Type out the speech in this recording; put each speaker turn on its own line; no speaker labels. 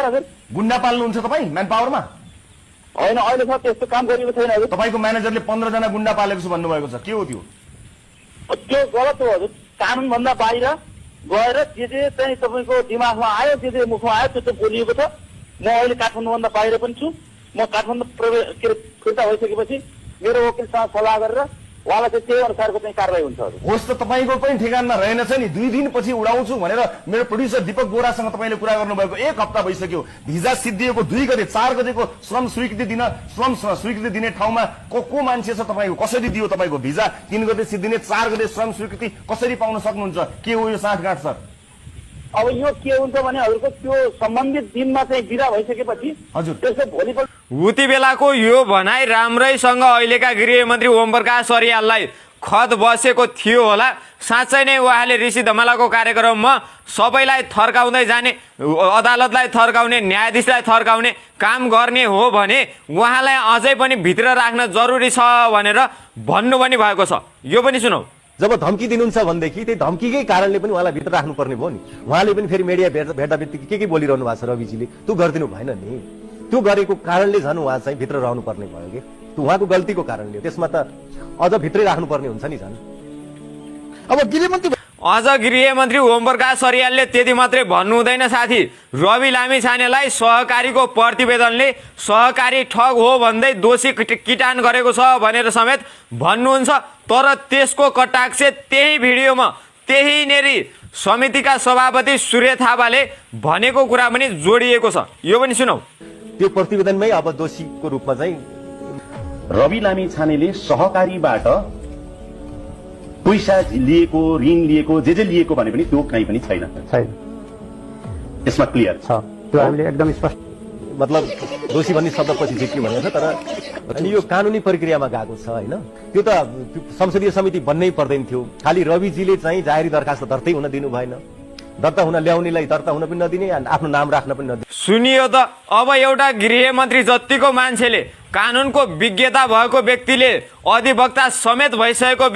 हजुर
गुन्डा पाल्नुहुन्छ तपाईँ म्यान पावरमा?
होइन अहिलेसम्म त्यस्तो काम गरिएको छैन हजुर।
तपाईँको म्यानेजरले 15 जना गुन्डा पालेको छु भन्नुभएको छ, के हो त्यो?
त्यो गलत हो हजुर। कानुनभन्दा बाहिर गएर जे चाहिँ तपाईँको दिमागमा आयो, जे मुखमा आयो त्यो बोलिएको छ। म अहिले काठमाडौँभन्दा बाहिर पनि छु। म काठमाडौँ फिर्ता भइसकेपछि मेरो वकिलसँग सल्लाह गरेर उहाँलाई चाहिँ त्यही अनुसारको चाहिँ कारवाही हुन्छ हजुर।
होस् त तपाईँको पनि ठेगानमा रहेनछ नि। 2 दिनपछि उडाउँछु भनेर मेरो प्रोड्युसर दीपक बोरासँग तपाईँले कुरा गर्नुभएको 1 हप्ता भइसक्यो। भिजा सिद्धिएको 2 गते 4 गतेको श्रम स्वीकृति दिने ठाउँमा को मान्छे छ तपाईँको? कसरी दियो तपाईँको भिजा? 3 गते सिद्धिने 4 गते श्रम स्वीकृति कसरी पाउन सक्नुहुन्छ? के हो यो साँठगाँठ सर?
अब यो के हुन्छ भने हजुरको त्यो सम्बन्धित दिनमा चाहिँ बिदा भइसकेपछि
हजुर
त्यसको भोलिपल्ट
उति बेलाको यो भनाइ राम्रैसँग अहिलेका गृहमन्त्री ओम प्रकाश अर्याललाई खत बसेको थियो होला। साँच्चै नै उहाँले ऋषि धमलाको कार्यक्रममा सबैलाई थर्काउँदै जाने, अदालतलाई थर्काउने, न्यायाधीशलाई थर्काउने काम गर्ने हो भने उहाँलाई अझै पनि भित्र राख्न जरुरी छ भनेर भन्नु पनि भएको छ। यो पनि सुनौ।
जब धम्की दिनुहुन्छ भनेदेखि त्यही धम्कीकै कारणले पनि उहाँलाई भित्र राख्नुपर्ने भयो नि। उहाँले पनि फेरि मिडिया भेट्दा बित्तिकै के बोलिरहनु भएको छ रविजीले, त्यो गरिदिनु भएन नि। त्यो गरेको कारणले झन् उहाँ चाहिँ भित्र रहनु पर्ने भयो कि त्यो उहाँको गल्तीको कारणले हो। त्यसमा त अझ भित्रै राख्नुपर्ने हुन्छ नि झन्।
अब
गृहमन्त्री ओम प्रकाश अर्यालले त्यति मात्रै भन्नु हुँदैन साथी। रवि लामिछानेलाई सहकारीको प्रतिवेदनले सहकारी ठग हो भन्दै दोषी किटान गरेको छ भनेर समेत भन्नुहुन्छ। तर त्यसको कटाक्ष त्यही भिडियोमा त्यहीनेरि समितिका सभापति सूर्य थापाले भनेको कुरा पनि जोडिएको छ। यो पनि सुनौ।
त्यो प्रतिवेदनमै अब दोषीको रूपमा चाहिँ
रवि लामिछानेले सहकारीबाट पैसा लिएको, ऋण लिएको, जे लिएको भने पनि त्यो कहीँ पनि छैन। यसमा क्लियर
छ, त्यो हामीले एकदम स्पष्ट।
मतलब दोषी भन्ने शब्द पछि झिक्यो भनेको छ। तर अनि यो कानुनी प्रक्रियामा गएको छ होइन। त्यो त संसदीय समिति बन्नै पर्दैन थियो। खालि रविजीले चाहिँ जाहेरी दरखास्त दर्तै हुन दिनु भएन, दर्ता हुन ल्याउनेलाई दर्ता हुन पनि नदिने, आफ्नो नाम राख्न पनि नदिने।
सुनियो त। अब एउटा गृहमन्त्री जतिको मान्छेले कानुनको विज्ञता भएको व्यक्तिले अधिवक्ता समेत भइसकेको